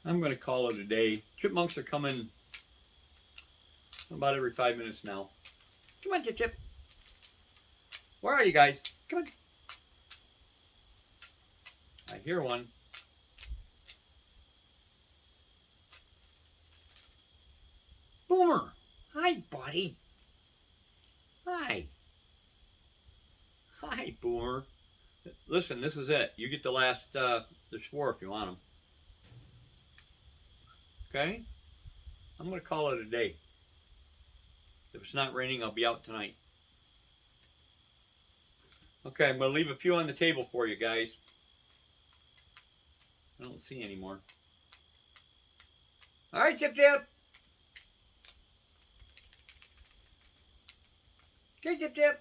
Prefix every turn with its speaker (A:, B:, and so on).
A: I'm going to call it a day. Chipmunks are coming about every 5 minutes now. Come on, Chip Chip. Where are you guys? Come on. I hear one. Boomer. Hi, buddy. Hi. Hi, Boomer. Listen, this is it. You get the last, there's 4 if you want them. Okay? I'm going to call it a day. If it's not raining, I'll be out tonight. Okay, I'm going to leave a few on the table for you guys. I don't see any more. All right, Chip Chip. Okay, Chip Chip.